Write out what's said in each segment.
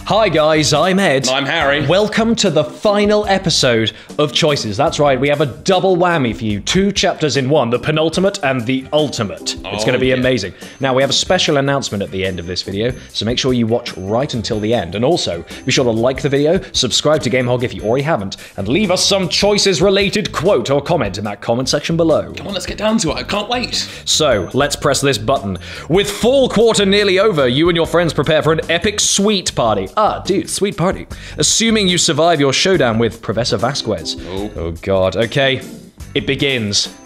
Hi guys, I'm Ed. I'm Harry. Welcome to the final episode of Choices. That's right, we have a double whammy for you. 2 chapters in one, the penultimate and the ultimate. It's going to be amazing. Now, we have a special announcement at the end of this video, so make sure you watch right until the end. And also, be sure to like the video, subscribe to GameHog if you already haven't, and leave us some Choices-related quote or comment in that comment section below. Come on, let's get down to it. I can't wait. So, let's press this button. With fall quarter nearly over, you and your friends prepare for an epic sweet party. Ah, dude, sweet party. Assuming you survive your showdown with Professor Vasquez. Oh God, okay. It begins.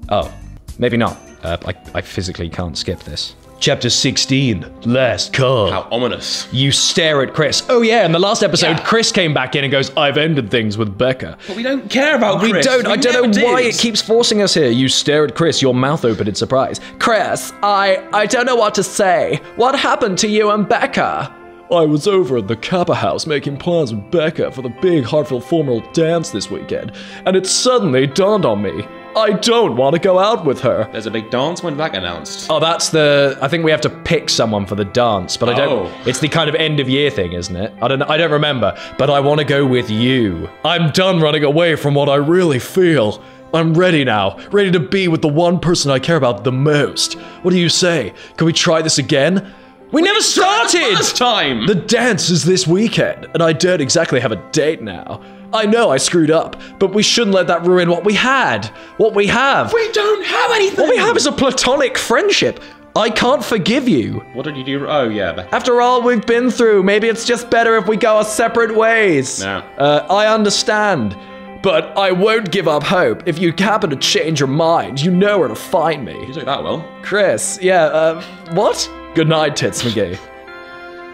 Oh, maybe not. I physically can't skip this. Chapter 16, Last Call. How ominous. You stare at Chris. Oh yeah, in the last episode, Chris came back in and goes, I've ended things with Becca. But we don't care about Chris. We don't. I don't know why it keeps forcing us here. You stare at Chris, your mouth open in surprise. Chris, I don't know what to say. What happened to you and Becca? I was over at the Kappa house making plans with Becca for the big Hartfield formal dance this weekend, and it suddenly dawned on me. I don't want to go out with her. There's a big dance. When that announced? Oh, that's the... I think we have to pick someone for the dance, but I don't... It's the kind of end of year thing, isn't it? I don't remember, but I want to go with you. I'm done running away from what I really feel. I'm ready now, ready to be with the one person I care about the most. What do you say? Can we try this again? We never started! Last time! The dance is this weekend, and I don't exactly have a date now. I know I screwed up, but we shouldn't let that ruin what we had. What we have. We don't have anything! What we have is a platonic friendship. I can't forgive you. What did you do? Oh, yeah. After all we've been through, maybe it's just better if we go our separate ways. No. I understand. But I won't give up hope. If you happen to change your mind, you know where to find me. You took that well. Chris, yeah, what? Good night, Tits McGee.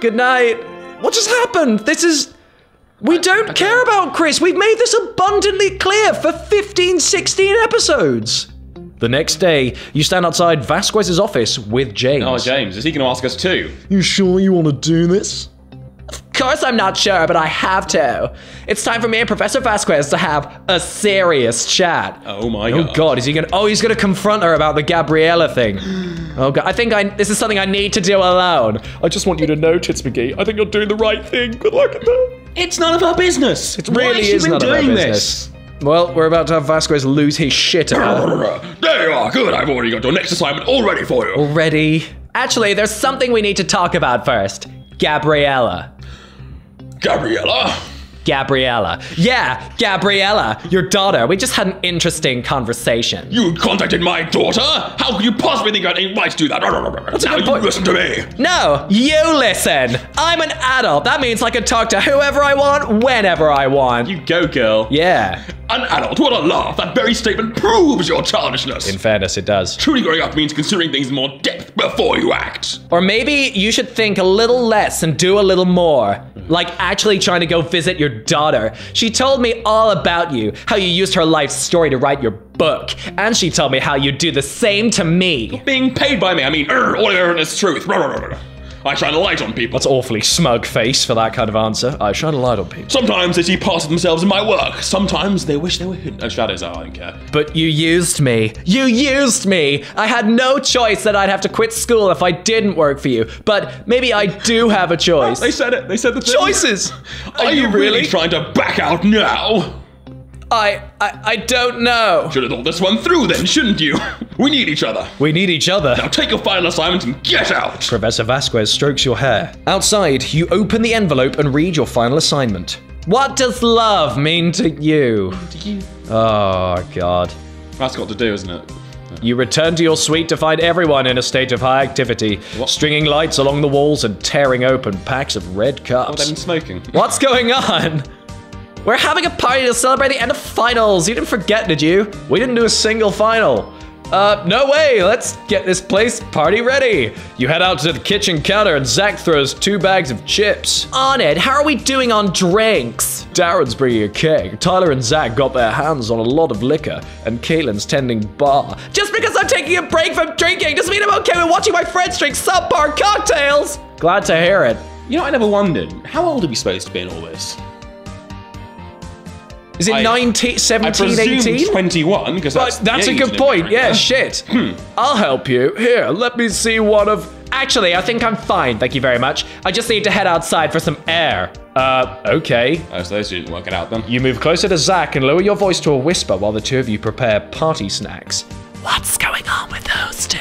Good night. What just happened? This is... We don't care about Chris. We've made this abundantly clear for 15, 16 episodes. The next day, you stand outside Vasquez's office with James. Oh, James, is he going to ask us too? You sure you want to do this? Of course I'm not sure, but I have to. It's time for me and Professor Vasquez to have a serious chat. Oh my God. Oh God, is he gonna... Oh, he's gonna confront her about the Gabriella thing. Oh God, I think this is something I need to do alone. I just want you to know, Tits McGee, I think you're doing the right thing. Good luck at that. It's none of our business. It really is none of our business. Well, we're about to have Vasquez lose his shit about it. There you are, good. I've already got your next assignment all ready for you. Already? Actually, there's something we need to talk about first. Gabriella. Gabriella? Gabriella. Yeah, Gabriella, your daughter. We just had an interesting conversation. You contacted my daughter? How could you possibly think I had any right to do that? Now you listen to me. No, you listen. I'm an adult. That means I can talk to whoever I want, whenever I want. You go, girl. Yeah. An adult? What a laugh. That very statement proves your childishness. In fairness, it does. Truly growing up means considering things in more depth before you act. Or maybe you should think a little less and do a little more. Like actually trying to go visit your daughter. She told me all about you, how you used her life story to write your book. And she told me how you'd do the same to me. Being paid by me, I mean, all I heard is truth. I shine a light on people. That's awfully smug face for that kind of answer. I shine a light on people. Sometimes they see parts of themselves in my work. Sometimes they wish they were hidden. Oh, shadows are, I don't care. But you used me. You used me. I had no choice that I'd have to quit school if I didn't work for you. But maybe I do have a choice. They said it. They said the thing. Choices! Are you really trying to back out now? I don't know. Should have thought this one through then, shouldn't you? We need each other. We need each other. Now take your final assignment and get out. Professor Vasquez strokes your hair. Outside, you open the envelope and read your final assignment. What does love mean to you? Oh, God. That's got to do, isn't it? You return to your suite to find everyone in a state of high activity, stringing lights along the walls and tearing open packs of red cups. Oh, they've been smoking. What's going on? We're having a party to celebrate the end of finals. You didn't forget, did you? We didn't do a single final. No way. Let's get this place party ready. You head out to the kitchen counter and Zach throws 2 bags of chips. On it, how are we doing on drinks? Darren's bringing a keg. Tyler and Zach got their hands on a lot of liquor, and Caitlin's tending bar. Just because I'm taking a break from drinking doesn't mean I'm okay with watching my friends drink subpar cocktails. Glad to hear it. You know, I never wondered, how old are we supposed to be in all this? Is it 19, 17, 18? 21, because that's a good point. Yeah, shit. I'll help you. Here, let me see one of... Actually, I think I'm fine, thank you very much. I just need to head outside for some air. Okay. Oh, so those didn't work it out then. You move closer to Zach and lower your voice to a whisper while the two of you prepare party snacks. What's going on with those two?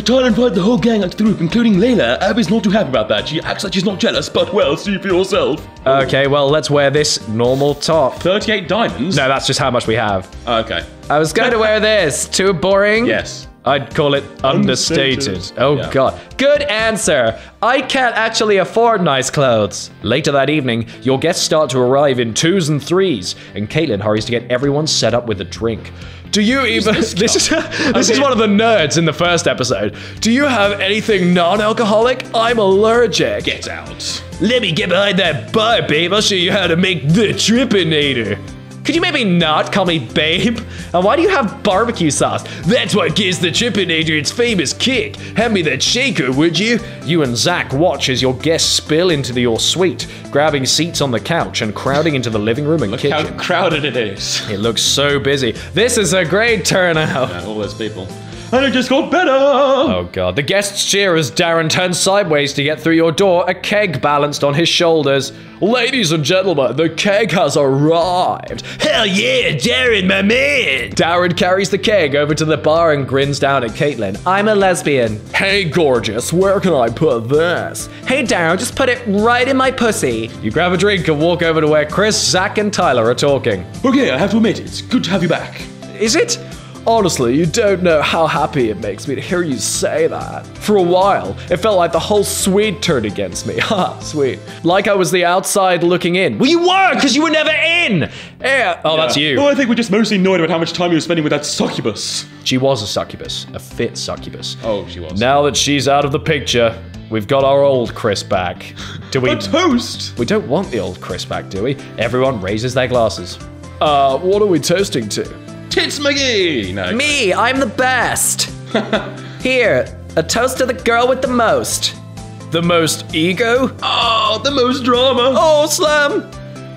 Tyler invited the whole gang up to the roof, including Layla. Abby's not too happy about that. She acts like she's not jealous, but well, see for yourself. Okay, well, let's wear this normal top. 38 diamonds? No, that's just how much we have. Okay. I was going to wear this. Too boring? Yes. I'd call it understated. Oh, yeah. God. Good answer. I can't actually afford nice clothes. Later that evening, your guests start to arrive in 2s and 3s, and Caitlin hurries to get everyone set up with a drink. Do you even... This is one of the nerds in the first episode. Do you have anything non-alcoholic? I'm allergic. Get out. Let me get behind that bar, babe. I'll show you how to make the Trippinator. Could you maybe not call me babe? And why do you have barbecue sauce? That's what gives the Trippinator its famous kick. Hand me that shaker, would you? You and Zach watch as your guests spill into your suite, grabbing seats on the couch and crowding into the living room and kitchen. Look how crowded it is. It looks so busy. This is a great turnout. Yeah, all those people. And it just got better! Oh god. The guests cheer as Darren turns sideways to get through your door, a keg balanced on his shoulders. Ladies and gentlemen, the keg has arrived. Hell yeah, Darren, my man! Darren carries the keg over to the bar and grins down at Caitlin. I'm a lesbian. Hey, gorgeous, where can I put this? Hey, Darren, just put it right in my pussy. You grab a drink and walk over to where Chris, Zach, and Tyler are talking. Okay, I have to admit, it's good to have you back. Is it? Honestly, you don't know how happy it makes me to hear you say that. For a while, it felt like the whole suite turned against me. Ha, sweet. Like I was the outside looking in. Well, you were, because you were never in! Yeah. Oh, that's you. Well, I think we're just mostly annoyed about how much time you were spending with that succubus. She was a succubus. A fit succubus. Oh, she was. Now that she's out of the picture, we've got our old Chris back. Do we... A toast! We don't want the old Chris back, do we? Everyone raises their glasses. What are we toasting to? Tits McGee! No. Me, I'm the best. Here, a toast to the girl with the most. The most ego? Oh, the most drama. Oh, Slam.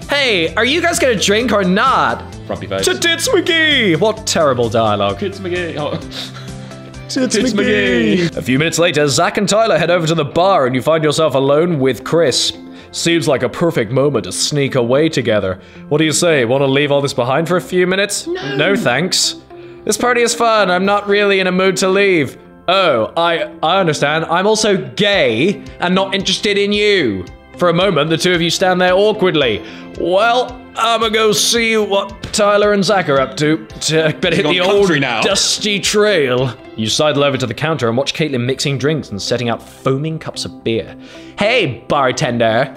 Hey, are you guys gonna drink or not? Frumpy face. To Tits McGee! What terrible dialogue. Tits McGee. Oh. Tits McGee. A few minutes later, Zach and Tyler head over to the bar and you find yourself alone with Chris. Seems like a perfect moment to sneak away together. What do you say? Want to leave all this behind for a few minutes? No, thanks. This party is fun. I'm not really in a mood to leave. Oh, I understand. I'm also gay and not interested in you. For a moment, the two of you stand there awkwardly. Well, I'ma go see what Tyler and Zach are up to. Better hit the old dusty trail. You sidle over to the counter and watch Caitlin mixing drinks and setting out foaming cups of beer. Hey, bartender.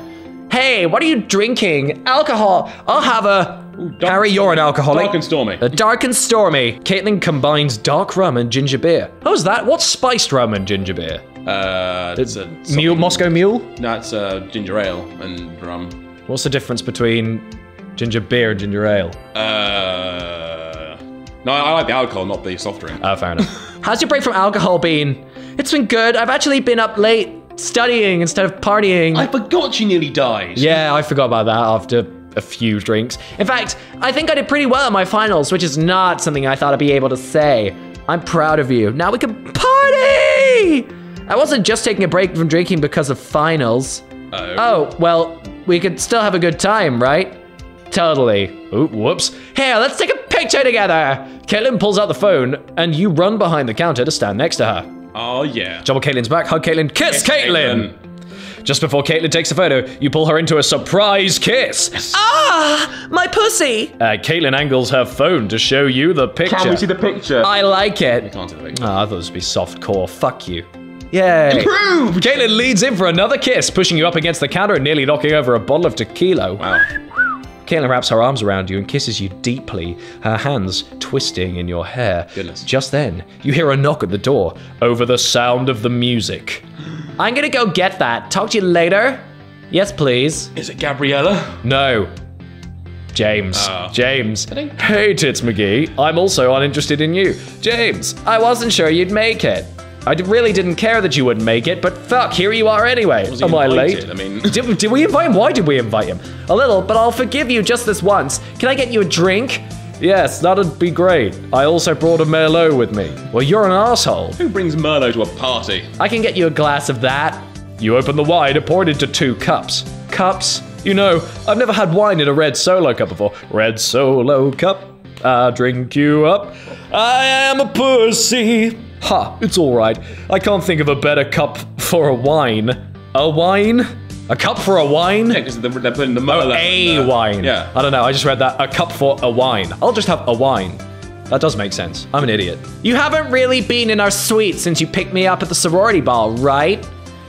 Hey, what are you drinking? Alcohol. I'll have a... Harry, you're an alcoholic. Dark and stormy. A dark and stormy. Caitlin combines dark rum and ginger beer. How's that? What's spiced rum and ginger beer? It's a... Mule, Moscow Mule? No, it's ginger ale and rum. What's the difference between ginger beer and ginger ale? No, I like the alcohol, not the soft drink. Fair enough. How's your break from alcohol been? It's been good. I've actually been up late studying instead of partying. I forgot she nearly died. Yeah, I forgot about that after a few drinks. In fact, I think I did pretty well at my finals, which is not something I thought I'd be able to say. I'm proud of you. Now we can party! I wasn't just taking a break from drinking because of finals. Oh, well, we could still have a good time, right? Totally. Ooh, whoops. Here, let's take a picture together. Caitlin pulls out the phone, and you run behind the counter to stand next to her. Oh, yeah. Jump on Caitlin's back, hug Caitlin, kiss Caitlin! Just before Caitlin takes a photo, you pull her into a surprise kiss. Yes. Ah, my pussy! Caitlin angles her phone to show you the picture. Can we see the picture? I like it. We can't see the picture. Oh, I thought this would be softcore. Fuck you. Yay. Improved! Caitlin leads in for another kiss, pushing you up against the counter and nearly knocking over a bottle of tequila. Wow. Caitlin wraps her arms around you and kisses you deeply, her hands twisting in your hair. Goodness. Just then, you hear a knock at the door over the sound of the music. I'm gonna go get that. Talk to you later. Yes, please. Is it Gabriella? No. James. James. Hey, Tits McGee. I'm also uninterested in you. James, I wasn't sure you'd make it. I really didn't care that you wouldn't make it, but fuck, here you are anyway. Was he Am I late? invited? I mean... Did we invite him? Why did we invite him? A little, but I'll forgive you just this once. Can I get you a drink? Yes, that'd be great. I also brought a Merlot with me. Well, you're an asshole. Who brings Merlot to a party? I can get you a glass of that. You open the wine and pour it into 2 cups. Cups? You know, I've never had wine in a red Solo cup before. Red Solo cup, I drink you up. I am a pussy. Ha, it's all right. I can't think of a better cup for a wine. A wine? A cup for a wine? Yeah, because they're putting the Merlot a wine. Yeah. I don't know, I just read that. A cup for a wine. I'll just have a wine. That does make sense. I'm an idiot. You haven't really been in our suite since you picked me up at the sorority ball, right?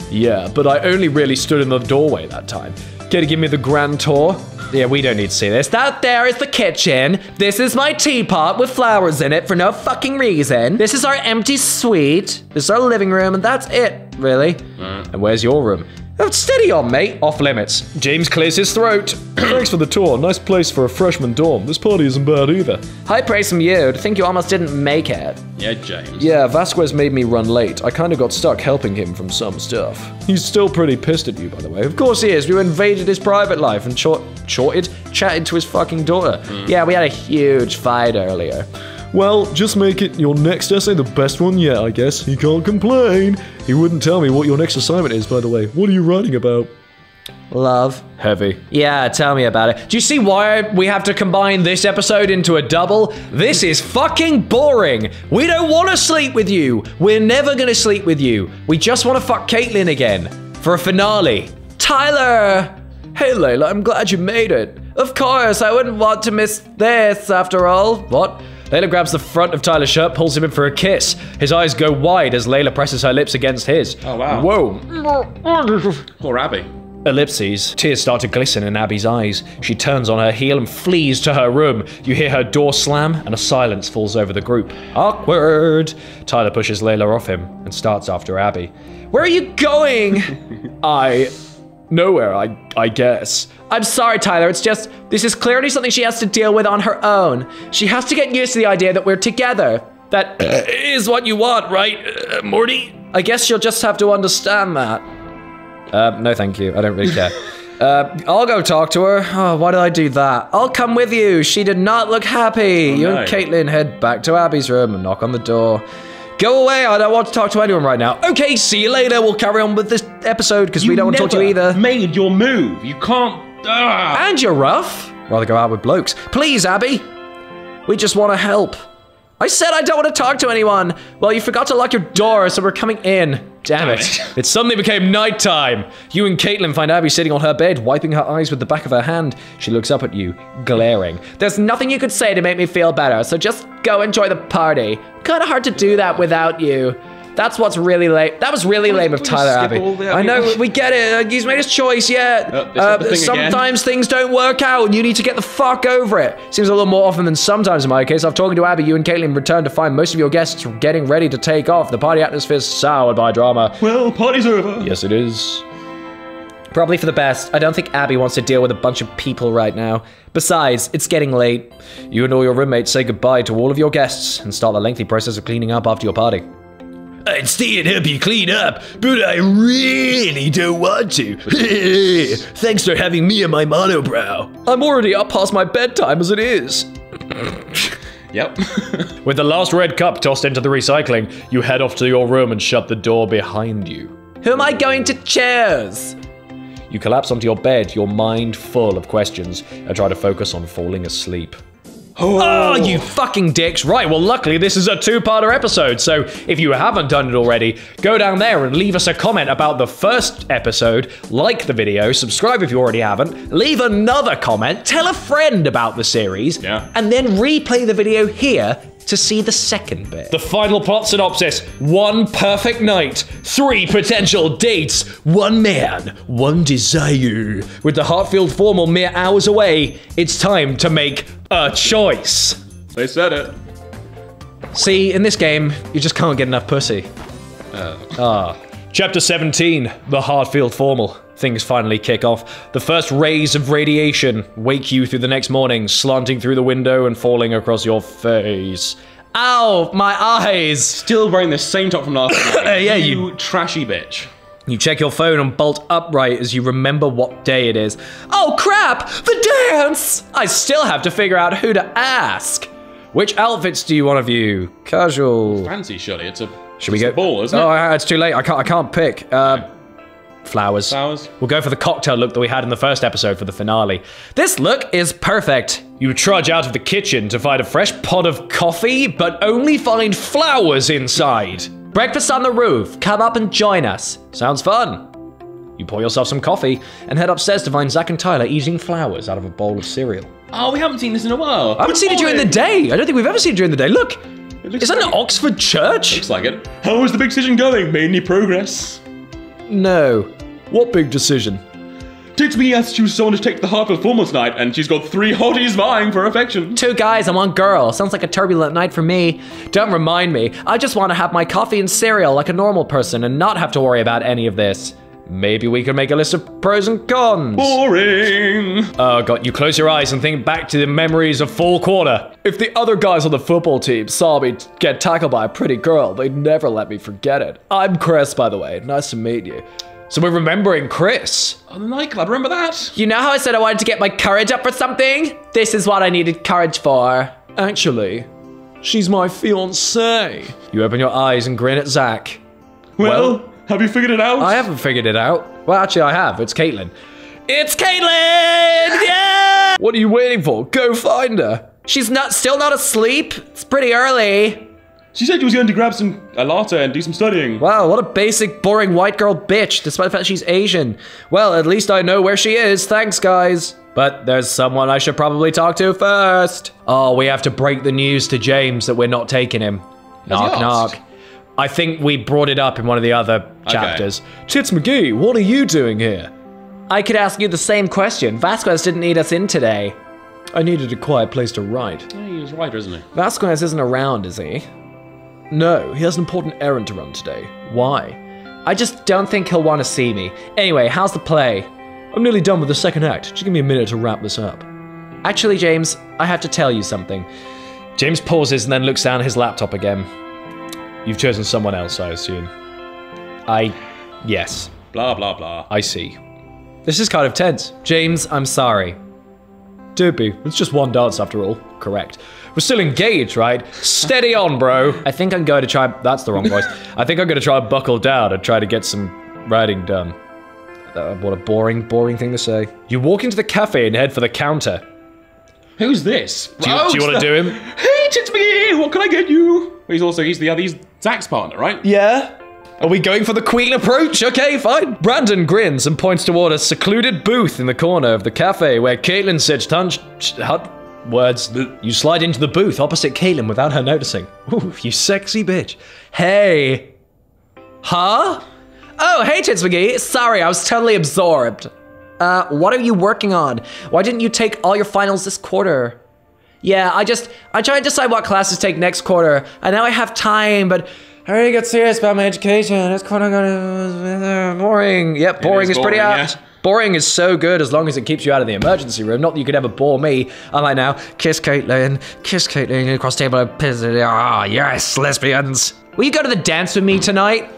Yeah, but I only really stood in the doorway that time. Care to give me the grand tour? Yeah, we don't need to see this. That there is the kitchen. This is my teapot with flowers in it for no fucking reason. This is our empty suite. This is our living room, and that's it, really. And where's your room? Oh, steady on, mate. Off limits. James clears his throat. Thanks for the tour. Nice place for a freshman dorm. This party isn't bad either. High praise from you. To think you almost didn't make it. Yeah, James. Yeah, Vasquez made me run late. I kind of got stuck helping him from some stuff. He's still pretty pissed at you, by the way. Of course he is. You invaded his private life and chatted to his fucking daughter. Yeah, we had a huge fight earlier. Well, just make it your next essay the best one yet, I guess. He can't complain. He wouldn't tell me what your next assignment is, by the way. What are you writing about? Love. Heavy. Yeah, tell me about it. Do you see why we have to combine this episode into a double? This is fucking boring. We don't want to sleep with you. We're never gonna sleep with you. We just want to fuck Caitlin again. For a finale. Tyler! Hey, Layla, I'm glad you made it. Of course, I wouldn't want to miss this, after all. What? Layla grabs the front of Tyler's shirt, pulls him in for a kiss. His eyes go wide as Layla presses her lips against his. Oh, wow. Whoa. Poor Abby. Ellipses. Tears start to glisten in Abby's eyes. She turns on her heel and flees to her room. You hear her door slam, and a silence falls over the group. Awkward. Tyler pushes Layla off him and starts after Abby. Where are you going? Nowhere, I guess. I'm sorry, Tyler. It's just, this is clearly something she has to deal with on her own. She has to get used to the idea that we're together. That is what you want, right, Morty? I guess she'll just have to understand that. No thank you. I don't really care. I'll go talk to her. Oh, why did I do that? I'll come with you. She did not look happy. You and Caitlin head back to Abby's room and knock on the door. Go away, I don't want to talk to anyone right now. Okay, see you later. We'll carry on with this episode because we don't want to talk to you either. You made your move. You can't... And you're rough. Rather go out with blokes. Please, Abby. We just want to help. I said I don't want to talk to anyone. Well, you forgot to lock your door, so we're coming in. Damn it. It suddenly became nighttime. You and Caitlin find Abby sitting on her bed, wiping her eyes with the back of her hand. She looks up at you, glaring. There's nothing you could say to make me feel better, so just go enjoy the party. Kind of hard to do that without you. That's what's really lame. That was really lame of Tyler Abby. I know, we get it. He's made his choice, yeah. Sometimes things don't work out and you need to get the fuck over it. Seems a little more often than sometimes in my case. I've talked to Abby, you and Caitlin returned to find most of your guests getting ready to take off. The party atmosphere's soured by drama. Well, party's over. Yes, it is. Probably for the best. I don't think Abby wants to deal with a bunch of people right now. Besides, it's getting late. You and all your roommates say goodbye to all of your guests and start the lengthy process of cleaning up after your party. I'd stay and help you clean up, but I really don't want to. Thanks for having me and my monobrow. I'm already up past my bedtime as it is. Yep. With the last red cup tossed into the recycling, you head off to your room and shut the door behind you. Who am I going to choose? You collapse onto your bed, your mind full of questions, and try to focus on falling asleep. Oh, you fucking dicks. Right, well, luckily this is a two-parter episode, so if you haven't done it already, go down there and leave us a comment about the first episode, like the video, subscribe if you already haven't, leave another comment, tell a friend about the series, and then replay the video here to see the second bit. The final plot synopsis: 1 perfect night, 3 potential dates, 1 man, 1 desire. With the Hartfield formal mere hours away, it's time to make a choice. They said it. See, in this game, you just can't get enough pussy. Chapter 17, the Hartfield formal. Things finally kick off. The first rays of radiation wake you through the next morning, slanting through the window and falling across your face. Ow, my eyes. Still wearing the same top from last night. Yeah, you trashy bitch. You check your phone and bolt upright as you remember what day it is. Oh crap, the dance! I still have to figure out who to ask. Which outfits do you want to view? Casual. Fancy, surely. It's a ball, isn't it? Oh, it's too late. I can't pick. Flowers. We'll go for the cocktail look that we had in the first episode for the finale. This look is perfect. You trudge out of the kitchen to find a fresh pot of coffee, but only find flowers inside. Breakfast on the roof. Come up and join us. Sounds fun. You pour yourself some coffee and head upstairs to find Zach and Tyler eating flowers out of a bowl of cereal. Oh, we haven't seen this in a while. I haven't seen it during the day. I don't think we've ever seen it during the day. Look, is that an Oxford church? Looks like it. How is the big decision going? Made any progress? No. What big decision? Tits McGee asked to choose someone to take the Hartfield formal tonight, and she's got 3 hotties vying for affection. 2 guys and 1 girl. Sounds like a turbulent night for me. Don't remind me. I just want to have my coffee and cereal like a normal person and not have to worry about any of this. Maybe we can make a list of pros and cons. Boring. Oh god, you close your eyes and think back to the memories of fall quarter. If the other guys on the football team saw me get tackled by a pretty girl, they'd never let me forget it. I'm Chris, by the way. Nice to meet you. So we're remembering Chris. Oh, the nightclub, remember that? You know how I said I wanted to get my courage up for something? This is what I needed courage for. Actually, she's my fiancée. You open your eyes and grin at Zach. Well, have you figured it out? I haven't figured it out. Well, actually, I have. It's Caitlin. It's Caitlin! Yeah! What are you waiting for? Go find her. She's still not asleep. It's pretty early. She said she was going to grab a latte and do some studying. Wow, what a basic, boring white girl bitch, despite the fact she's Asian. Well, at least I know where she is. Thanks, guys. But there's someone I should probably talk to first. Oh, we have to break the news to James that we're not taking him. Knock, knock. I think we brought it up in one of the other chapters. Tits McGee, what are you doing here? I could ask you the same question. Vasquez didn't need us in today. I needed a quiet place to write. Yeah, he was right, isn't he? Vasquez isn't around, is he? No, he has an important errand to run today. Why? I just don't think he'll want to see me. Anyway, how's the play? I'm nearly done with the second act. Just give me a minute to wrap this up. Actually, James, I have to tell you something. James pauses and then looks down at his laptop again. You've chosen someone else, I assume. Yes. Blah, blah, blah. I see. This is kind of tense. James, I'm sorry. Don't be. It's just one dance after all. Correct. We're still engaged, right? Steady on, bro. I think I'm going to try... That's the wrong voice. I think I'm going to try and buckle down and try to get some writing done. What a boring thing to say. You walk into the cafe and head for the counter. Who's this? Do you want to do him? Hey, Tits McGee, what can I get you? He's Zach's partner, right? Yeah. Are we going for the queen approach? Okay, fine. Brandon grins and points toward a secluded booth in the corner of the cafe where Caitlin sits words. You slide into the booth opposite Caitlin without her noticing. Ooh, you sexy bitch. Hey. Huh? Oh, hey, Tits McGee. Sorry, I was totally absorbed. What are you working on? Why didn't you take all your finals this quarter? Yeah, I try to decide what classes to take next quarter. I know I have time, but I really get serious about my education. It's kind of boring. Yep, boring is pretty apt. Yeah. Boring is so good as long as it keeps you out of the emergency room. Not that you could ever bore me. I'm like now, kiss Caitlin across the table. Ah, yes, lesbians. Will you go to the dance with me tonight?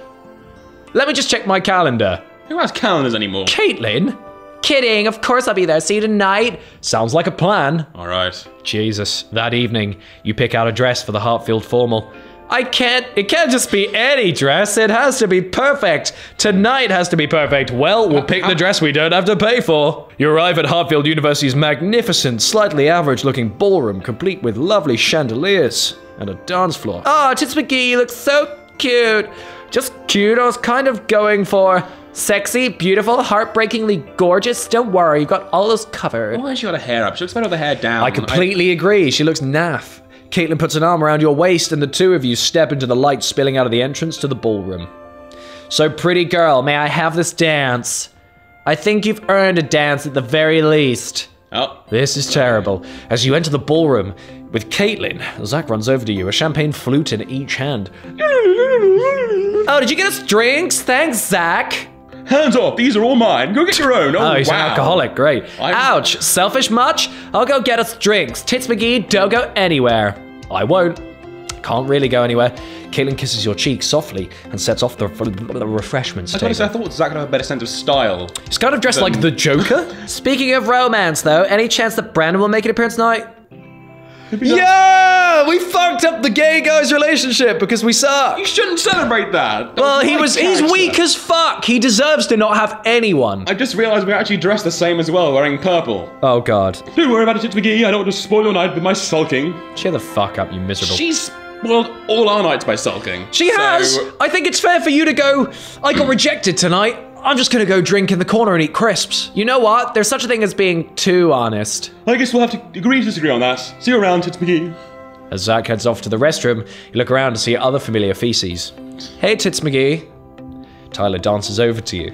Let me just check my calendar. Who has calendars anymore? Caitlin? Kidding, of course I'll be there. See you tonight. Sounds like a plan. All right. Jesus, that evening, you pick out a dress for the Hartfield formal. It can't just be any dress. It has to be perfect. Tonight has to be perfect. Well, we'll pick the dress we don't have to pay for. You arrive at Hartfield University's magnificent, slightly average-looking ballroom, complete with lovely chandeliers and a dance floor. Oh, Tits McGee, you look so cute. Just cute. I was kind of going for sexy, beautiful, heartbreakingly gorgeous. Don't worry, you got all those covered. Why has she got her hair up? She looks better with her hair down. I completely agree. She looks naff. Caitlin puts an arm around your waist and the two of you step into the light spilling out of the entrance to the ballroom. So, pretty girl, may I have this dance? I think you've earned a dance at the very least. Oh. This is terrible. As you enter the ballroom with Caitlin, Zach runs over to you, a champagne flute in each hand. Oh, did you get us drinks? Thanks, Zach. Hands off, these are all mine. Go get your own. Oh, he's an alcoholic, great. Ouch, selfish much? I'll go get us drinks. Tits McGee, don't go anywhere. I won't. Can't really go anywhere. Caitlin kisses your cheek softly and sets off the refreshments table. I thought Zach would have a better sense of style. He's kind of dressed like the Joker. Speaking of romance, though, any chance that Brandon will make an appearance tonight? Yeah, we fucked up the gay guy's relationship because we suck. You shouldn't celebrate that. Well, he's weak as fuck. He deserves to not have anyone. I just realized we're actually dressed the same as well, wearing purple. Oh, God. Don't worry about it, Tits McGee. I don't want to spoil your night with my sulking. Cheer the fuck up, you miserable. She's spoiled all our nights by sulking. She has. I think it's fair for you to go, I got rejected tonight. I'm just gonna go drink in the corner and eat crisps. You know what? There's such a thing as being too honest. I guess we'll have to agree to disagree on that. See you around, Tits McGee. As Zach heads off to the restroom, you look around to see other familiar feces. Hey, Tits McGee. Tyler dances over to you.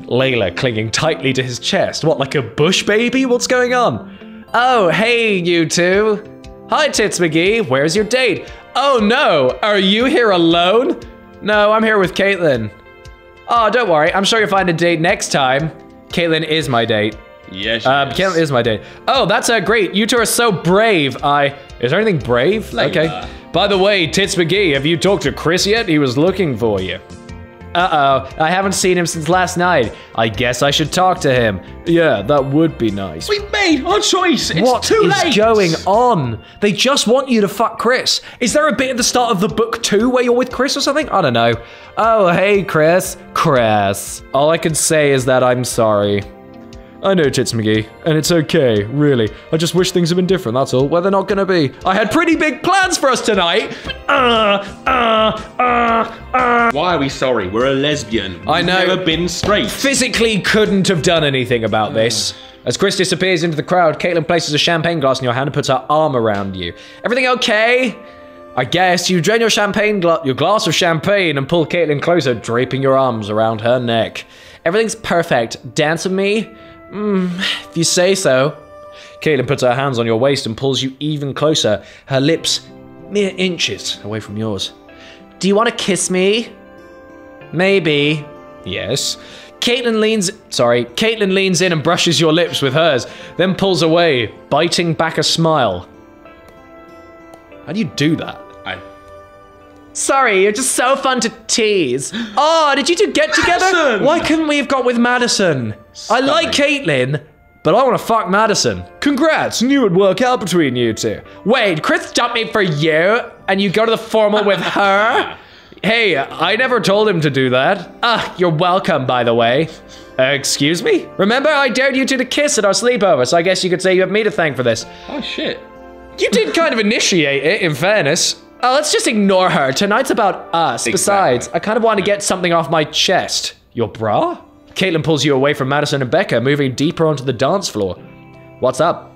Layla clinging tightly to his chest. What, like a bush baby? What's going on? Oh, hey, you two. Hi, Tits McGee. Where's your date? Oh, no. Are you here alone? No, I'm here with Caitlin. Oh, don't worry. I'm sure you'll find a date next time. Caitlin is my date. Yes, Caitlin is my date. Oh, that's great. You two are so brave. Is there anything brave? Layla. Okay. By the way, Tits McGee, have you talked to Chris yet? He was looking for you. Uh-oh. I haven't seen him since last night. I guess I should talk to him. Yeah, that would be nice. We've made our choice. It's What too late. is going on? They just want you to fuck Chris. Is there a bit at the start of the book 2 where you're with Chris or something? I don't know. Oh, hey, Chris. Chris. All I can say is that I'm sorry. I know, Tits McGee, and it's okay, really. I just wish things had been different, that's all. Well, they're not gonna be. I had pretty big plans for us tonight. Why are we sorry? We're a lesbian. I know. We've never been straight. Physically couldn't have done anything about this. As Chris disappears into the crowd, Caitlin places a champagne glass in your hand and puts her arm around you. Everything okay? I guess you drain your your glass of champagne and pull Caitlin closer, draping your arms around her neck. Everything's perfect. Dance with me? If you say so. Caitlin puts her hands on your waist and pulls you even closer, her lips mere inches away from yours. Do you want to kiss me? Maybe. Yes. Caitlin leans in and brushes your lips with hers, then pulls away, biting back a smile. How do you do that? Sorry, you're just so fun to tease. Oh, did you two get together? Madison! Why couldn't we have got with Madison? I like Caitlin, but I want to fuck Madison. Congrats, knew it'd work out between you two. Wait, Chris dumped me for you, and you go to the formal with her? Hey, I never told him to do that. You're welcome, by the way. Excuse me? Remember, I dared you two to kiss at our sleepover, so I guess you could say you have me to thank for this. Oh, shit. You did kind of initiate it, in fairness. Let's just ignore her. Tonight's about us. Exactly. Besides, I kind of want to get something off my chest. Your bra? Caitlin pulls you away from Madison and Becca, moving deeper onto the dance floor. What's up?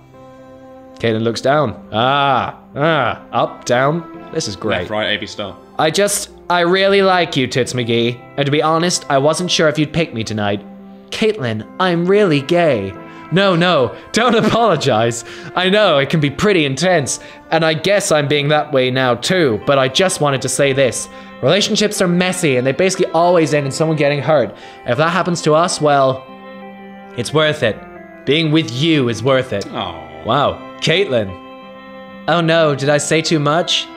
Caitlin looks down. Up, down. This is great. Left, right, A, B star. I really like you, Tits McGee. And to be honest, I wasn't sure if you'd pick me tonight. Caitlin, I'm really gay. No, don't apologize. I know, it can be pretty intense, and I guess I'm being that way now too, but I just wanted to say this. Relationships are messy, and they basically always end in someone getting hurt. If that happens to us, well, it's worth it. Being with you is worth it. Oh. Wow, Caitlin. Oh no, did I say too much?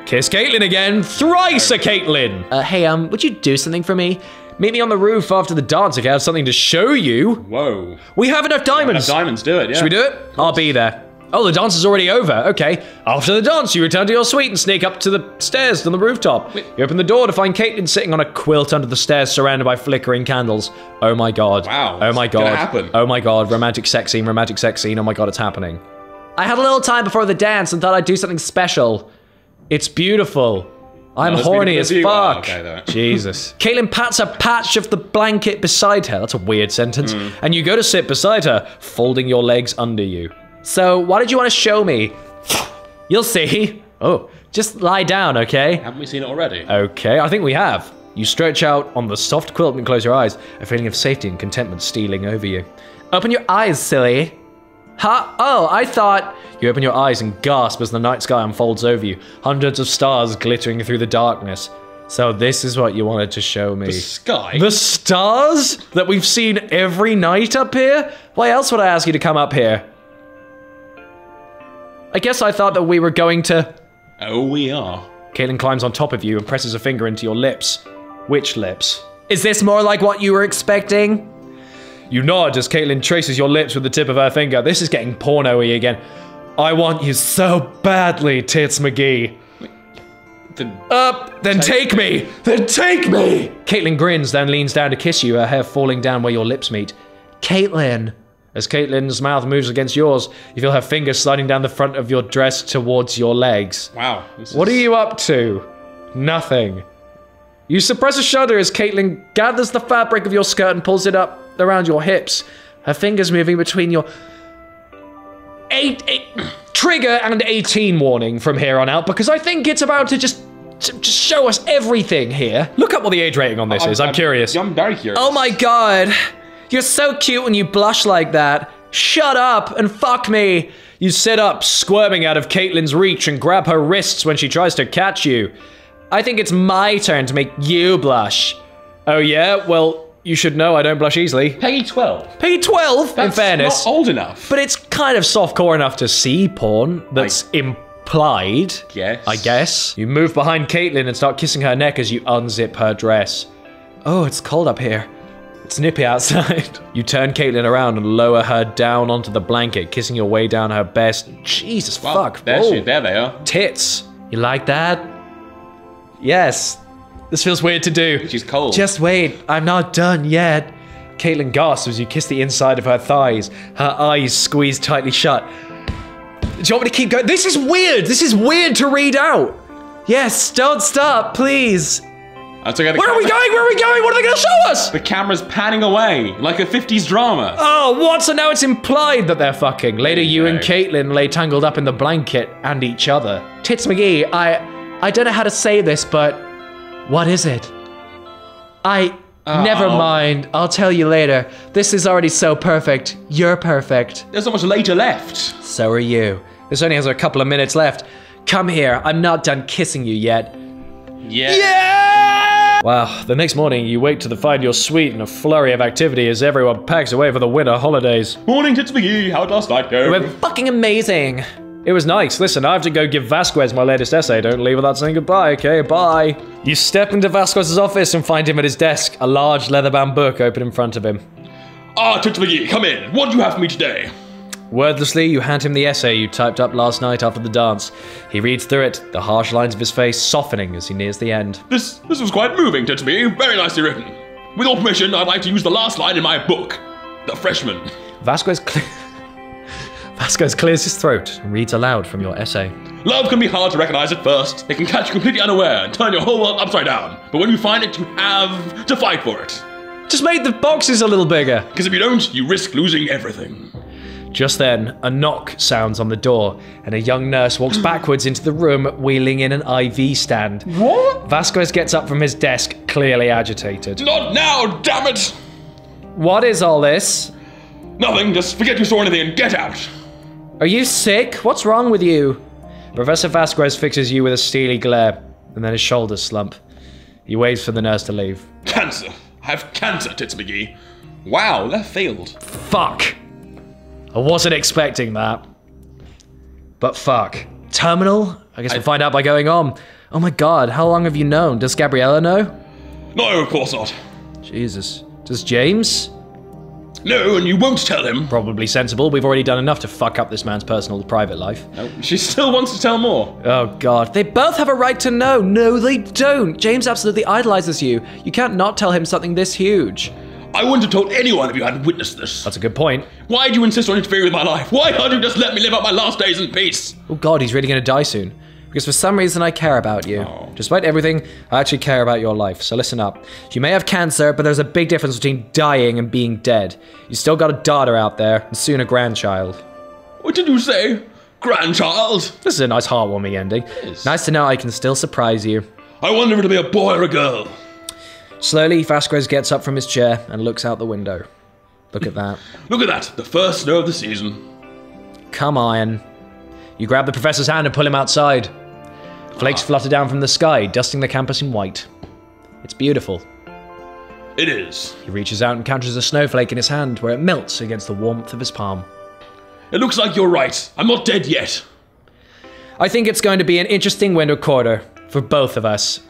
Kiss Caitlin again, thrice a Caitlin! Hey, would you do something for me? Meet me on the roof after the dance if you have something to show you. Whoa. We have enough diamonds. Do it, yeah. Should we do it? I'll be there. Oh, the dance is already over. Okay. After the dance, you return to your suite and sneak up to the stairs on the rooftop. Wait. You open the door to find Caitlin sitting on a quilt under the stairs surrounded by flickering candles. Oh my god. Wow. Oh my god. Gonna happen. Oh my god. Romantic sex scene, romantic sex scene. Oh my god, it's happening. I had a little time before the dance and thought I'd do something special. It's beautiful. I'm horny as fuck. Okay, Jesus. Caitlin pats a patch of the blanket beside her. That's a weird sentence. And you go to sit beside her, folding your legs under you. So, what did you want to show me? You'll see. Oh, just lie down, okay? Haven't we seen it already? Okay, I think we have. You stretch out on the soft quilt and close your eyes, a feeling of safety and contentment stealing over you. Open your eyes, silly. Huh? Oh, I thought... You open your eyes and gasp as the night sky unfolds over you, hundreds of stars glittering through the darkness. So this is what you wanted to show me. The sky? The stars that we've seen every night up here? Why else would I ask you to come up here? I guess I thought that we were going to Oh, we are. Caitlin climbs on top of you and presses a finger into your lips. Which lips? Is this more like what you were expecting? You nod as Caitlin traces your lips with the tip of her finger. This is getting porno-y again. I want you so badly, Tits McGee. Then take me! Then take me! Caitlin grins, then leans down to kiss you, her hair falling down where your lips meet. Caitlin. As Caitlin's mouth moves against yours, you feel her fingers sliding down the front of your dress towards your legs. Wow. What are you up to? Nothing. You suppress a shudder as Caitlin gathers the fabric of your skirt and pulls it up around your hips. Her fingers moving between your... Trigger and 18 warning from here on out, because I think it's about to just show us everything here. Look up what the age rating on this is, I'm curious. I'm very curious. Oh my god. You're so cute when you blush like that. Shut up and fuck me. You sit up, squirming out of Caitlin's reach and grab her wrists when she tries to catch you. I think it's my turn to make you blush. Oh yeah? Well, you should know I don't blush easily. Peggy 12. Peggy 12, in fairness. Not old enough. But it's kind of softcore enough to see porn that's implied. Yes. I guess. You move behind Caitlin and start kissing her neck as you unzip her dress. Oh, it's cold up here. It's nippy outside. You turn Caitlin around and lower her down onto the blanket, kissing your way down her best. Jesus fuck. There they are. Tits. You like that? Yes. This feels weird to do. She's cold. Just wait. I'm not done yet. Caitlin gasps as you kiss the inside of her thighs, her eyes squeezed tightly shut. Do you want me to keep going? This is weird. This is weird to read out. Yes, don't stop, please. Okay, Where are we going? Where are we going? What are they going to show us? The camera's panning away, like a 50s drama. Oh, what? So now it's implied that they're fucking. Later, you and Caitlin lay tangled up in the blanket and each other. Tits McGee, I don't know how to say this, but what is it? Never mind. I'll tell you later. This is already so perfect. You're perfect. There's not much later left. So are you. This only has a couple of minutes left. Come here. I'm not done kissing you yet. Yeah! Wow, the next morning you wake to find your suite in a flurry of activity as everyone packs away for the winter holidays. Morning, Tits McGee. How'd last night go? It went fucking amazing. It was nice. Listen, I have to go give Vasquez my latest essay. Don't leave without saying goodbye, okay? Bye. You step into Vasquez's office and find him at his desk, a large leather-bound book open in front of him. Tits McGee, come in. What do you have for me today? Wordlessly, you hand him the essay you typed up last night after the dance. He reads through it, the harsh lines of his face softening as he nears the end. This was quite moving, Tits McGee. Very nicely written. With your permission, I'd like to use the last line in my book. The Freshman. Vasquez clears his throat and reads aloud from your essay. Love can be hard to recognize at first. It can catch you completely unaware and turn your whole world upside down. But when you find it, you have to fight for it. Just made the boxes a little bigger. Because if you don't, you risk losing everything. Just then, a knock sounds on the door, and a young nurse walks backwards into the room, wheeling in an IV stand. What? Vasquez gets up from his desk, clearly agitated. Not now, damn it! What is all this? Nothing, just forget you saw anything and get out. Are you sick? What's wrong with you? Professor Vasquez fixes you with a steely glare, and then his shoulders slump. He waits for the nurse to leave. Cancer. I have cancer, Tits McGee. Wow, left field. Fuck. I wasn't expecting that. But fuck. Terminal? I guess we'll find out by going on. Oh my god, how long have you known? Does Gabriella know? No, of course not. Jesus. Does James? No, and you won't tell him. Probably sensible. We've already done enough to fuck up this man's personal private life. No, she still wants to tell more. Oh god. They both have a right to know. No, they don't. James absolutely idolizes you. You can't not tell him something this huge. I wouldn't have told anyone if you hadn't witnessed this. That's a good point. Why do you insist on interfering with my life? Why can't you just let me live out my last days in peace? Oh god, he's really gonna die soon. Because for some reason I care about you. Oh. Despite everything, I actually care about your life, so listen up. You may have cancer, but there's a big difference between dying and being dead. You still got a daughter out there, and soon a grandchild. What did you say? Grandchild? This is a nice heartwarming ending. Yes. Nice to know I can still surprise you. I wonder if it'll be a boy or a girl. Slowly, Vasquez gets up from his chair and looks out the window. Look at that. Look at that, the first snow of the season. Come on. You grab the professor's hand and pull him outside. Flakes flutter down from the sky, dusting the campus in white. It's beautiful. It is. He reaches out and catches a snowflake in his hand, where it melts against the warmth of his palm. It looks like you're right. I'm not dead yet. I think it's going to be an interesting winter quarter for both of us.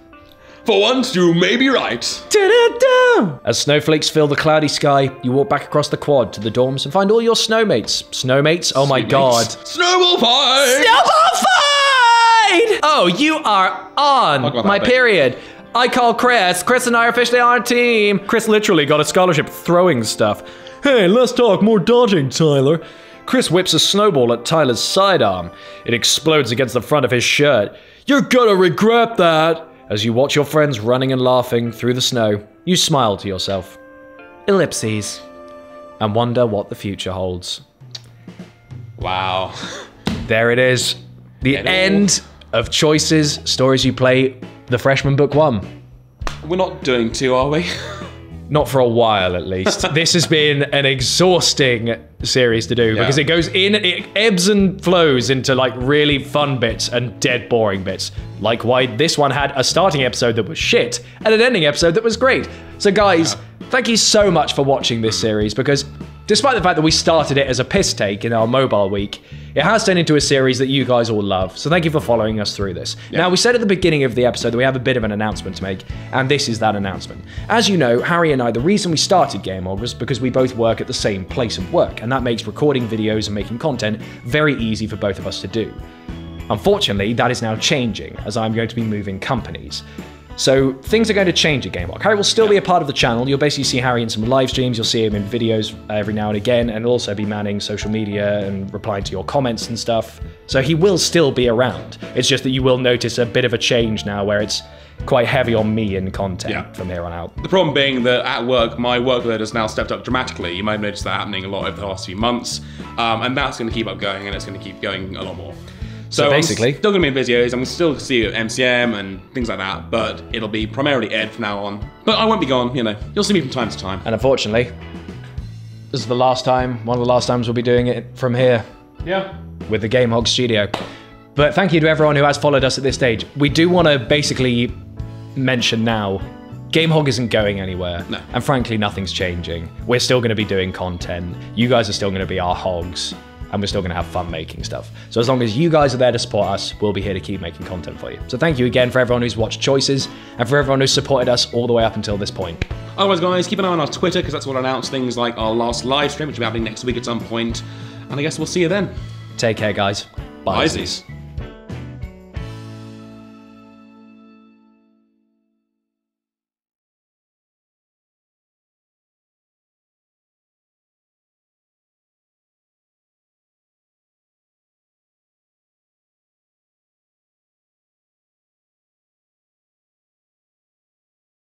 For once, you may be right. Da-da-da! As snowflakes fill the cloudy sky, you walk back across the quad to the dorms and find all your snowmates. Snowmates? Oh my god. Snowball fight! Snowball fight! Oh, you are on my period. I call Chris. Chris and I are officially on a team. Chris literally got a scholarship throwing stuff. Hey, less talk, more dodging, Tyler. Chris whips a snowball at Tyler's sidearm. It explodes against the front of his shirt. You're gonna regret that. As you watch your friends running and laughing through the snow, you smile to yourself. Ellipses. And wonder what the future holds. Wow. There it is. The end of Choices, Stories You Play, the Freshman Book 1. We're not doing 2, are we? Not for a while, at least. This has been an exhausting series to do because it goes in, it ebbs and flows into like really fun bits and dead boring bits. Like why this one had a starting episode that was shit and an ending episode that was great. So guys, thank you so much for watching this series because despite the fact that we started it as a piss take in our mobile week, it has turned into a series that you guys all love. So thank you for following us through this. Now, we said at the beginning of the episode that we have a bit of an announcement to make, and this is that announcement. As you know, Harry and I, the reason we started GameHog was because we both work at the same place of work, and that makes recording videos and making content very easy for both of us to do. Unfortunately, that is now changing, as I'm going to be moving companies. So things are going to change at GameHog. Harry will still be a part of the channel. You'll basically see Harry in some live streams. You'll see him in videos every now and again, and he'll also be manning social media and replying to your comments and stuff. So he will still be around. It's just that you will notice a bit of a change now where it's quite heavy on me in content from here on out. The problem being that at work, my workload has now stepped up dramatically. You might have noticed that happening a lot over the last few months, and that's going to keep up going, and it's going to keep going a lot more. So basically, I'm still going to be in videos, I'm going to still see you at MCM and things like that, but it'll be primarily Ed from now on. But I won't be gone, you know, you'll see me from time to time. And unfortunately, this is the last time, one of the last times we'll be doing it from here. Yeah. With the GameHog studio. But thank you to everyone who has followed us at this stage. We do want to basically mention now, GameHog isn't going anywhere. No. And frankly, nothing's changing. We're still going to be doing content. You guys are still going to be our hogs. And we're still going to have fun making stuff. So as long as you guys are there to support us, we'll be here to keep making content for you. So thank you again for everyone who's watched Choices, and for everyone who's supported us all the way up until this point. Otherwise, guys, keep an eye on our Twitter, because that's what will announce things like our last live stream, which will be happening next week at some point. And I guess we'll see you then. Take care, guys. Bye. Bye.